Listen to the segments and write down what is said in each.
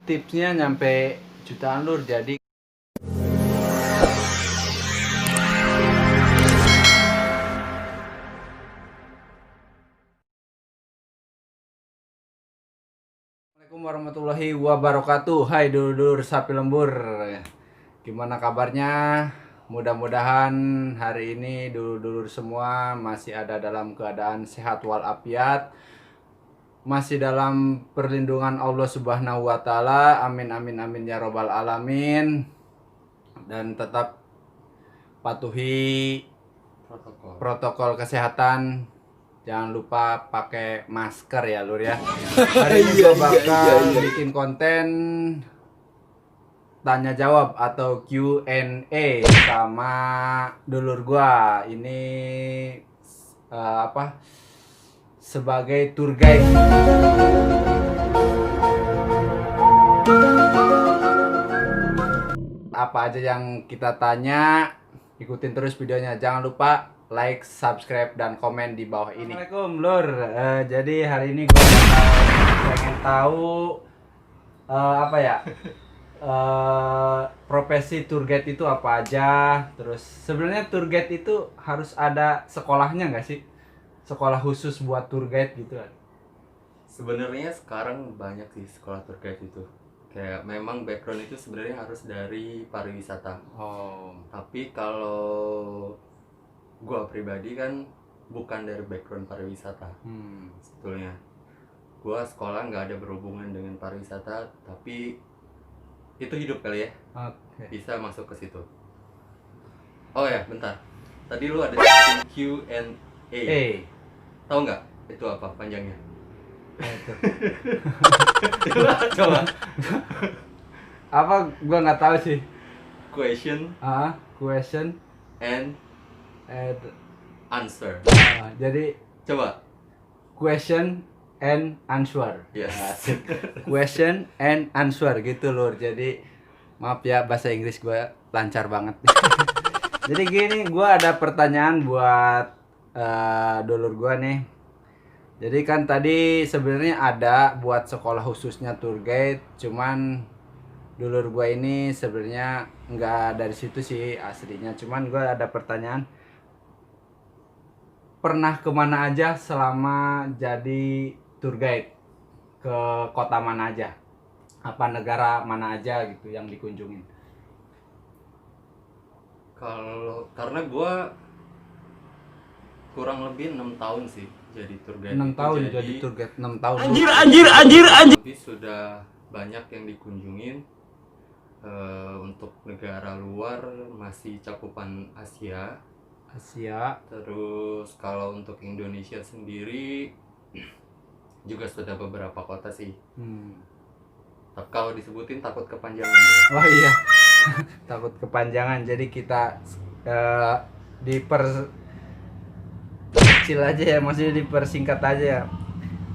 Tipsnya nyampe jutaan lur. Jadi Assalamualaikum warahmatullahi wabarakatuh. Hai dulur-dulur sapi lembur, gimana kabarnya? Mudah-mudahan hari ini dulur-dulur semua masih ada dalam keadaan sehat walafiat, masih dalam perlindungan Allah Subhanahu wa taala. Amin amin amin ya robbal alamin. Dan tetap patuhi protokol kesehatan. Jangan lupa pakai masker ya lur ya. Hari ini gue bakal bikin konten tanya jawab atau Q&A sama dulur gua. Ini sebagai tour guide. Apa aja yang kita tanya, ikutin terus videonya. Jangan lupa like, subscribe, dan komen di bawah ini. Assalamualaikum lur. Jadi hari ini gue pengen tahu profesi tour guide itu apa aja. Terus sebenarnya tour guide itu harus ada sekolahnya nggak sih? Sekolah khusus buat tour guide gitu kan? Sebenarnya sekarang banyak sih sekolah tour guide itu. Kayak memang background itu sebenarnya harus dari pariwisata. Oh. Tapi kalau gua pribadi kan bukan dari background pariwisata. Sebetulnya gua sekolah nggak ada berhubungan dengan pariwisata, tapi itu hidup kali ya. Oke. Bisa masuk ke situ. Oh ya, bentar. Tadi lu ada Q&A. Tahu nggak itu apa panjangnya? Itu. Coba. Apa gua nggak tahu sih. Question Question and answer. Jadi Coba. question and answer. Yes. Question and answer gitu lur. Jadi maaf ya bahasa Inggris gue lancar banget. Jadi gini, gue ada pertanyaan buat dulur gue nih. Jadi kan tadi sebenarnya ada buat sekolah khususnya tour guide, cuman dulur gue ini sebenarnya nggak dari situ sih aslinya. Cuman gue ada pertanyaan, pernah kemana aja selama jadi tour guide? Ke kota mana aja? Apa negara mana aja gitu yang dikunjungin? Karena gue kurang lebih 6 tahun sih jadi tour guide. 6 tahun jadi tour guide, 6 tahun. Anjir. Tapi sudah banyak yang dikunjungin. Untuk negara luar masih cakupan Asia. Terus kalau untuk Indonesia sendiri juga sudah beberapa kota sih. Tapi kalau disebutin takut kepanjangan. Oh iya. Takut kepanjangan, jadi kita kecil aja ya, maksudnya dipersingkat aja ya.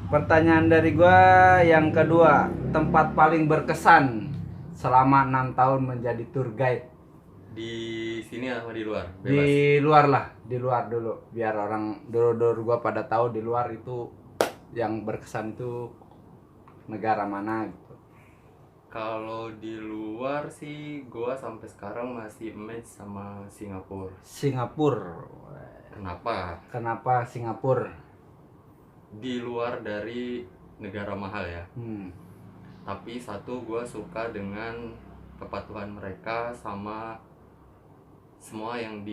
Pertanyaan dari gua yang kedua, tempat paling berkesan selama 6 tahun menjadi tour guide. Di sini atau di luar? Bebas. Di luar lah, di luar dulu, biar orang dulur gua pada tahu di luar itu yang berkesan itu negara mana gitu. Kalau di luar sih gua sampai sekarang masih amazed sama Singapura. Kenapa Singapura? Di luar dari negara mahal ya. Tapi satu, gua suka dengan kepatuhan mereka sama semua yang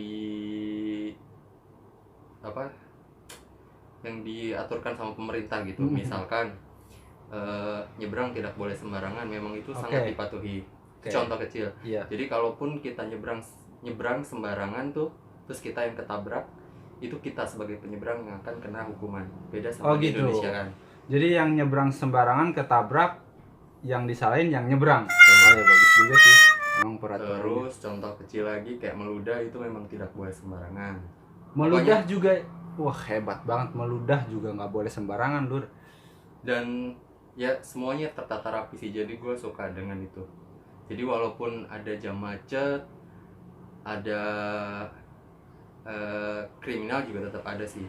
diaturkan sama pemerintah gitu. Misalkan nyebrang tidak boleh sembarangan, memang itu sangat dipatuhi. Contoh kecil. Jadi kalaupun kita nyebrang sembarangan tuh, terus kita yang ketabrak, itu kita sebagai penyeberang yang akan kena hukuman. Beda sama di Indonesia kan. Jadi yang nyebrang sembarangan ketabrak, yang disalahin yang nyebrang. Oh ya, bagus juga sih. Emang peraturan. Terus contoh kecil lagi kayak meludah, itu memang tidak boleh sembarangan. Meludah juga, wah hebat banget, meludah juga nggak boleh sembarangan lur. Dan ya semuanya tertata rapi sih, jadi gue suka dengan itu. Jadi walaupun ada jam macet, ada kriminal juga tetap ada sih.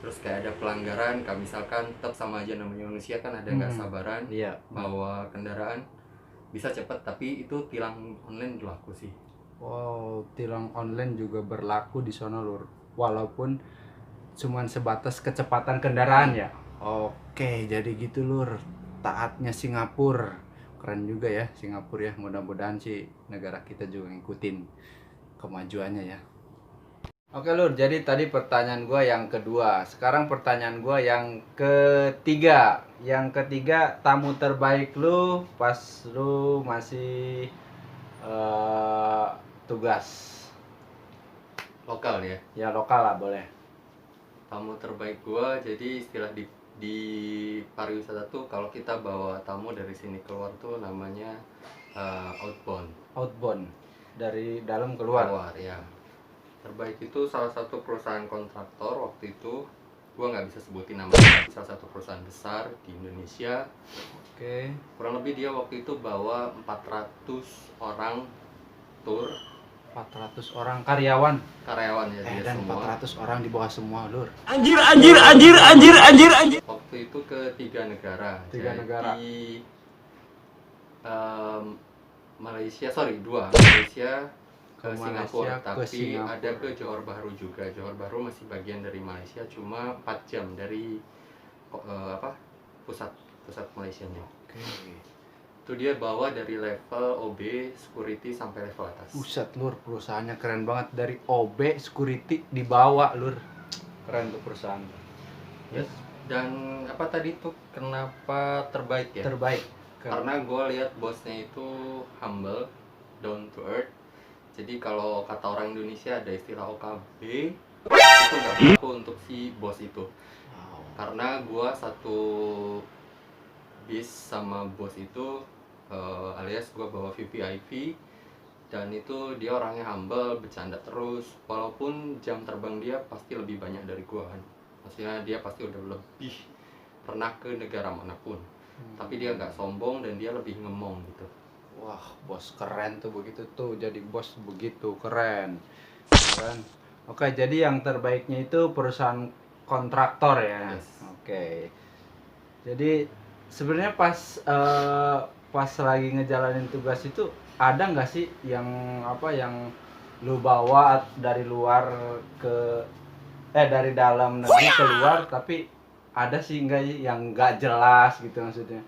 Terus kayak ada pelanggaran, misalkan tetap sama aja namanya manusia kan, ada nggak sabaran bawa kendaraan. bisa cepet, tapi itu tilang online berlaku sih. Wow, tilang online juga berlaku di sana lur, walaupun cuman sebatas kecepatan kendaraan ya. Oke, jadi gitu lur, taatnya Singapura. Keren juga ya Singapura ya, mudah-mudahan sih negara kita juga ngikutin kemajuannya ya. Oke lur, jadi tadi pertanyaan gua yang kedua. Sekarang pertanyaan gua yang ketiga. Yang ketiga, tamu terbaik lu pas lu masih tugas Lokal ya. ya, lokal lah boleh. Tamu terbaik gua, jadi istilah di pariwisata tuh kalau kita bawa tamu dari sini keluar tuh namanya outbound. Outbound, dari dalam keluar. Keluar ya. Terbaik itu salah satu perusahaan kontraktor waktu itu, gua nggak bisa sebutin namanya, salah satu perusahaan besar di Indonesia. Oke. Kurang lebih dia waktu itu bawa 400 orang tour. 400 orang karyawan Karyawannya dia dan semua. 400 orang di bawah semua lur. Anjir. Waktu itu ke 3 negara. Jadi, negara. Malaysia, Malaysia ke Ke Singapura, Malaysia, ke tapi Singapura. ada ke Johor Bahru juga. Johor Bahru masih bagian dari Malaysia, cuma 4 jam dari pusat Malaysianya. Oke. Itu dia bawa dari level OB security sampai level atas. Buset lur, perusahaannya keren banget, dari OB security dibawa lur. Keren tuh perusahaan. Yes. Dan apa tadi tuh kenapa terbaik ya? Terbaik. Karena gue lihat bosnya itu humble, down to earth. Jadi kalau kata orang Indonesia ada istilah OKB, itu nggak berlaku untuk si bos itu. Wow. Karena gue satu bis sama bos itu, alias gue bawa VVIP, dan itu dia orangnya humble, bercanda terus. Walaupun jam terbang dia pasti lebih banyak dari gue kan. Maksudnya dia pasti udah lebih pernah ke negara manapun. Tapi dia nggak sombong dan dia lebih ngemong gitu. Wah, bos keren tuh begitu tuh, jadi bos begitu keren. Keren. Oke, jadi yang terbaiknya itu perusahaan kontraktor ya. Yes. Oke. Jadi sebenarnya pas lagi ngejalanin tugas itu ada nggak sih yang yang lu bawa dari luar ke dari dalam negeri keluar, tapi ada sih nggak yang nggak jelas gitu maksudnya,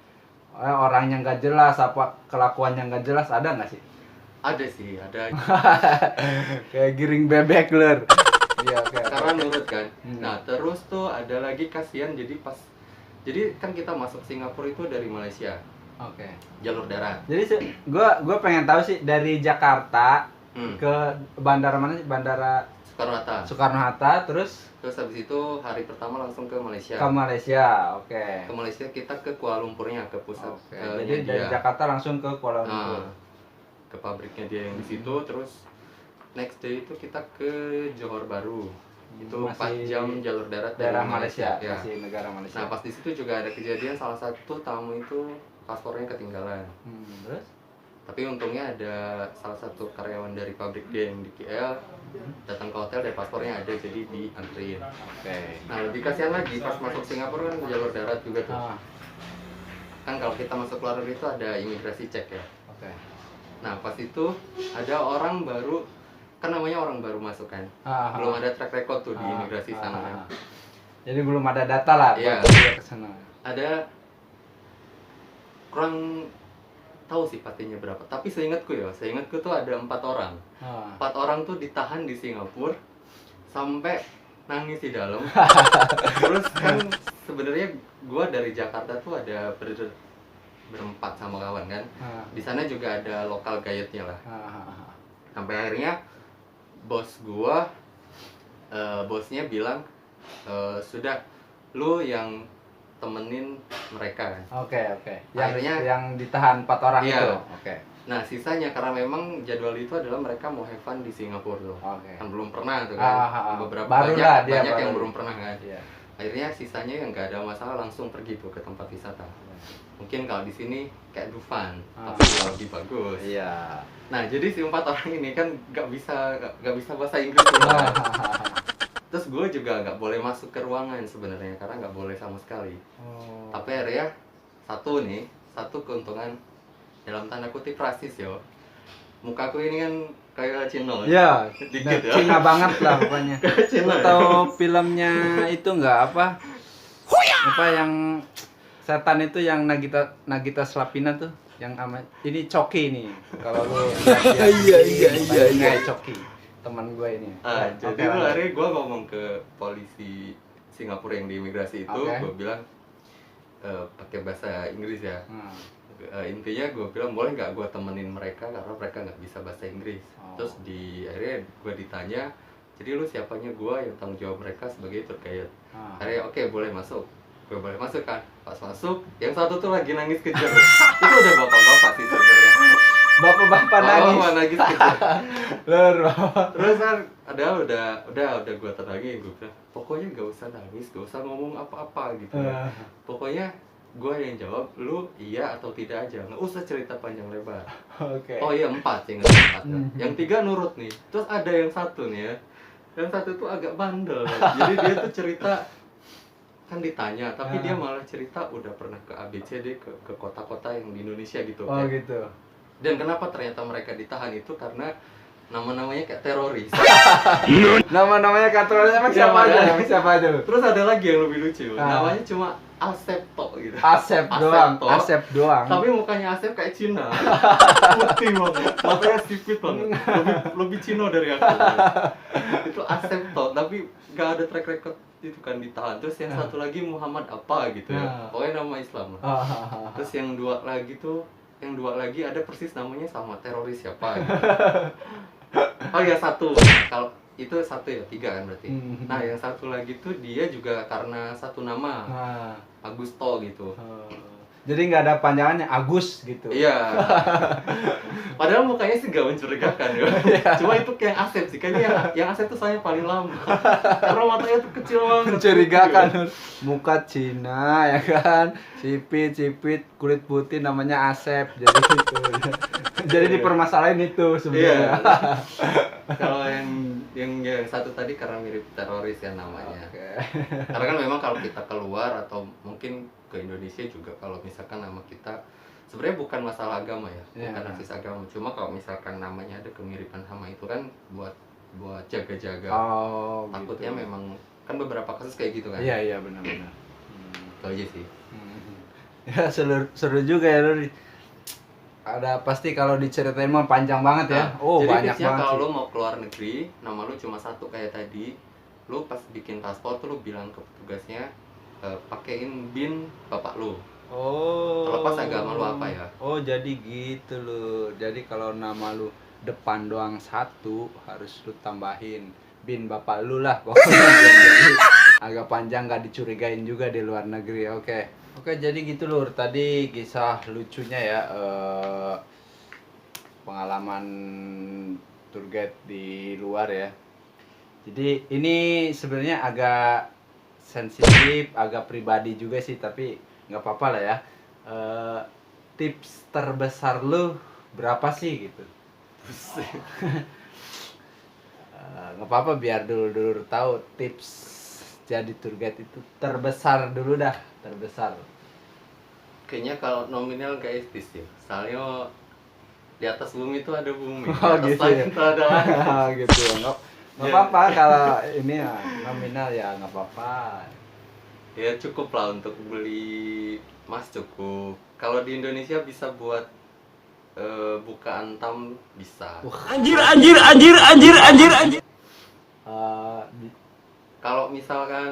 orangnya nggak jelas, apa kelakuannya nggak jelas, ada nggak sih? Ada sih, ada. Kayak giring bebek lur. Iya, Karena nurut kan. Hmm. Nah terus tuh ada lagi kasihan, jadi kan kita masuk Singapura itu dari Malaysia, Oke. jalur darat. Jadi gua pengen tahu sih, dari Jakarta ke bandara mana sih? Bandara Soekarno-Hatta. Soekarno-Hatta, terus Habis itu hari pertama langsung ke Malaysia. ke Malaysia. Oke. Ke Malaysia kita ke Kuala Lumpurnya, ke pusat. Oke. Jadi dari Jakarta langsung ke Kuala Lumpur. Ke pabriknya dia yang di situ. Terus next day itu kita ke Johor Bahru. Itu 4 jam jalur darat dari daerah Malaysia. Ya. Masih negara Malaysia. Nah pas di situ juga ada kejadian, salah satu tamu itu paspornya ketinggalan. Terus? Tapi untungnya ada salah satu karyawan dari pabrik dia yang di KL datang ke hotel dan paspornya ada, jadi dianterin. Oke. Nah lebih kasihan lagi pas masuk Singapura kan jalur darat juga tuh. Kan kalau kita masuk luar negeri itu ada imigrasi cek ya. Oke. Nah pas itu ada orang baru, kan namanya orang baru masuk kan, belum ada track record tuh di imigrasi sana kan. Jadi belum ada data lah buat dia ke sana. Ada kurang tahu sih pastinya berapa, tapi seingatku tuh ada 4 orang. 4 orang tuh ditahan di Singapura sampai nangis di dalam. Terus kan sebenarnya gua dari Jakarta tuh ada berempat sama kawan kan. Di sana juga ada lokal guide-nya lah. Sampai akhirnya bosnya bilang, sudah lu yang temenin mereka kan. Oke. Akhirnya yang ditahan 4 orang iya. itu. Oke. Nah sisanya karena memang jadwal itu adalah mereka mau have fun di Singapura tuh. Oke. Kan belum pernah tuh kan. Baru banyak dia yang belum pernah kan. Iya. Akhirnya sisanya yang nggak ada masalah langsung pergi tuh ke tempat wisata. Mungkin kalau di sini kayak Dufan, tapi lebih bagus. Iya. Nah jadi si 4 orang ini kan nggak bisa bahasa Inggris tuh. Terus gue juga nggak boleh masuk ke ruangan sebenarnya karena nggak boleh sama sekali. Tapi akhirnya satu keuntungan dalam tanda kutip rasis yo. Mukaku ini kan kayak Cina. Ya, dikit ya. Cina banget lah pokoknya. Cina. Tahu filmnya itu enggak apa? Apa yang setan itu yang Nagita Slavina tuh, yang ini Coki nih. Kalau lu iya Coki. Teman gue ini. Jadi hari gue ngomong ke polisi Singapura yang di imigrasi itu, gue bilang pakai bahasa Inggris ya. Intinya gue bilang boleh nggak gue temenin mereka karena mereka nggak bisa bahasa Inggris. Terus di akhirnya gue ditanya, jadi lu siapanya gue yang tanggung jawab mereka sebagai tour guide. Akhirnya oke, boleh masuk. Gue boleh masuk kan. Pas masuk, yang satu tuh lagi nangis kejar. Itu udah bapak-bapak sih sebenarnya. Bapak-bapak nangis. Bapak nangis kejar. Lur. Terus kan ada udah gue tenangin, gue bilang pokoknya gak usah nangis, gak usah ngomong apa-apa gitu. Pokoknya gue yang jawab, lu iya atau tidak aja, nggak usah cerita panjang lebar. Oh iya 4 sih, nggak 4. Yang 3 nurut nih. Terus ada yang satu nih ya, yang satu tuh agak bandel. Jadi dia tuh cerita, kan ditanya, tapi dia malah cerita udah pernah ke ABCD, ke kota-kota yang di Indonesia gitu. Oh gitu. Dan kenapa ternyata mereka ditahan itu karena nama-namanya kayak teroris. Nama-namanya kayak teroris emang siapa aja? Terus ada lagi yang lebih lucu. Namanya cuma Asepto gitu. Asep doang. Tapi mukanya Asep kayak Cina. Putih banget. Matanya sipit banget. Lebih Cina dari aku. Itu Asepto, tapi gak ada track record itu kan ditahan. Terus yang satu lagi Muhammad apa gitu ya. Pokoknya nama Islam lah. Terus yang dua lagi ada persis namanya sama teroris siapa gitu. Oh ya satu, kalau itu satu ya 3 kan berarti. Nah yang satu lagi tuh dia juga karena satu nama, Agusto gitu. Jadi nggak ada panjangannya Agus gitu. Iya. Padahal mukanya sih gak mencurigakan ya. Cuma itu kayak Asep sih, kayaknya yang Asep tuh soalnya paling lama. Karena matanya tuh kecil banget. Mencurigakan. Muka Cina ya kan, cipit, kulit putih namanya Asep. Jadi itu. Jadi dipermasalahin itu sebenarnya. Kalau yang satu tadi karena mirip teroris ya namanya. Karena kan memang kalau kita keluar atau mungkin ke Indonesia juga, kalau misalkan nama kita sebenarnya bukan masalah agama ya, bukan rasis agama. Cuma kalau misalkan namanya ada kemiripan sama itu kan buat jaga-jaga. Takutnya gitu. Memang kan beberapa kasus kayak gitu kan. Iya benar-benar. Itu aja sih. Ya seru juga ya Lur. Ada pasti kalau diceritain mah panjang banget ya. Jadi banyak banget. Kalau lu mau keluar negeri, nama lu cuma satu kayak tadi. Lu pas bikin paspor tuh lu bilang ke petugasnya, pakein BIN bapak lu. Terlepas agama lu apa ya. Jadi gitu loh. Jadi kalau nama lu depan doang satu, harus lu tambahin BIN bapak lu lah pokoknya. Agak panjang, gak dicurigain juga di luar negeri. Oke, jadi gitu Lur. Tadi kisah lucunya ya, pengalaman tour guide di luar ya. Jadi ini sebenarnya agak sensitif, agak pribadi juga sih, tapi nggak apa-apa lah ya. Tips terbesar lu berapa sih gitu? Nggak apa-apa, biar dulu tahu tips jadi tour guide itu terbesar dulu dah, terbesar. Kayaknya kalau nominal gak etis ya. Soalnya di atas bumi itu ada bumi, di atas gitu langit ya? itu ada langit. Gitu. Nggak apa-apa kalau ini ya nominal ya nggak apa-apa. Ya cukup lah untuk beli emas cukup. Kalau di Indonesia bisa buat buka Antam bisa. Anjir. Kalau misalkan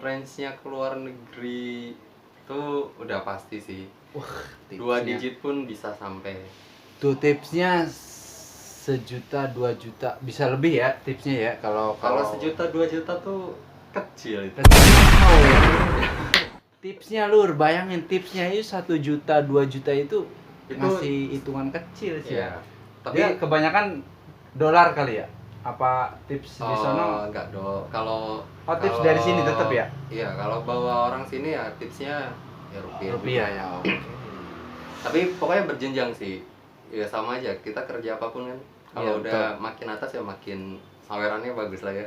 range-nya keluar negeri itu udah pasti sih. 2 digit pun bisa sampai. Tuh tipsnya 1 juta 2 juta bisa lebih ya tipsnya ya. Kalau 1 juta 2 juta tuh kecil itu. Tipsnya Lur, bayangin tipsnya itu 1 juta 2 juta itu masih hitungan kecil sih ya. Tapi dia kebanyakan dolar kali ya. Apa tips di sana? Enggak dong. Kalau tips dari sini tetap ya? Iya, kalau bawa orang sini ya tipsnya ya rupiah ya. Tapi pokoknya berjenjang sih. Ya sama aja, kita kerja apapun kan. Kalau udah makin atas ya makin sawerannya bagus lah ya.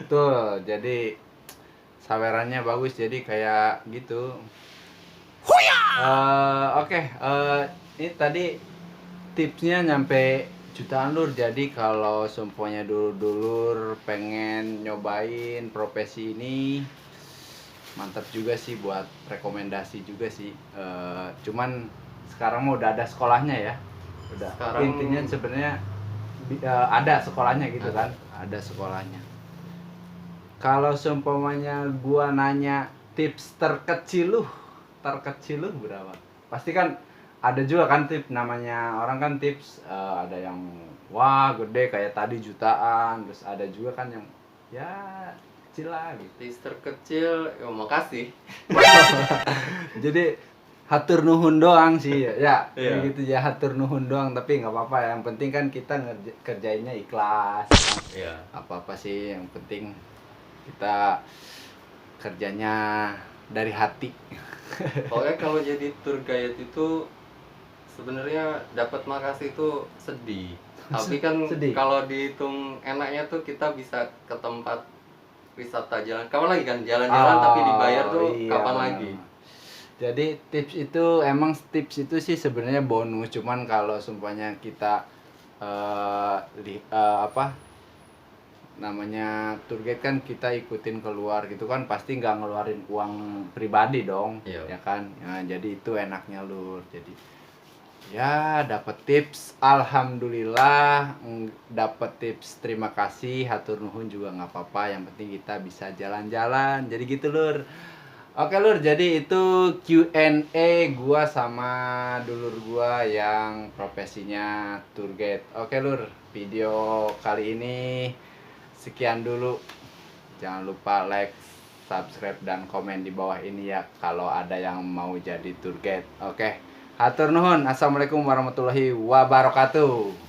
Betul. Jadi sawerannya bagus, jadi kayak gitu. ini tadi tipsnya nyampe jutaan lur. Jadi kalau seumpamanya dulur-dulur pengen nyobain profesi ini, mantap juga sih, buat rekomendasi juga sih. Cuman sekarang mah udah ada sekolahnya ya. Udah. Sekarang Intinya sebenarnya ada sekolahnya gitu kan. Ada sekolahnya. Kalau seumpamanya gua nanya tips terkecil lu berapa? Pasti kan ada juga kan tips, namanya orang kan tips, ada yang wah gede kayak tadi jutaan, terus ada juga kan yang ya kecil lah gitu. tips terkecil, ya makasih. Jadi hatur nuhun doang sih ya, Iya. kayak gitu ya, hatur nuhun doang, tapi nggak apa-apa, yang penting kan kita kerjainnya ikhlas. Iya. Apa-apa sih, yang penting kita kerjanya dari hati. Pokoknya kalau jadi tour guide itu sebenarnya dapat makasih itu sedih. Tapi kan kalau dihitung enaknya tuh kita bisa ke tempat wisata jalan. Kapan lagi kan jalan-jalan tapi dibayar tuh Iya, kapan bener. lagi? Jadi tips itu sih sebenarnya bonus, cuman kalau sumpahnya kita apa namanya tour guide kan, kita ikutin keluar gitu kan, pasti nggak ngeluarin uang pribadi dong. Iya. Ya kan. Nah, jadi itu enaknya lur. Jadi ya dapat tips, alhamdulillah. Dapat tips, terima kasih, hatur nuhun juga nggak apa-apa, yang penting kita bisa jalan-jalan. Jadi gitu lur. Oke lur, jadi itu Q&A gua sama dulur gua yang profesinya tour guide. Oke lur, video kali ini sekian dulu. Jangan lupa like, subscribe, dan komen di bawah ini ya kalau ada yang mau jadi tour guide. Oke, hatur nuhun. Assalamualaikum warahmatullahi wabarakatuh.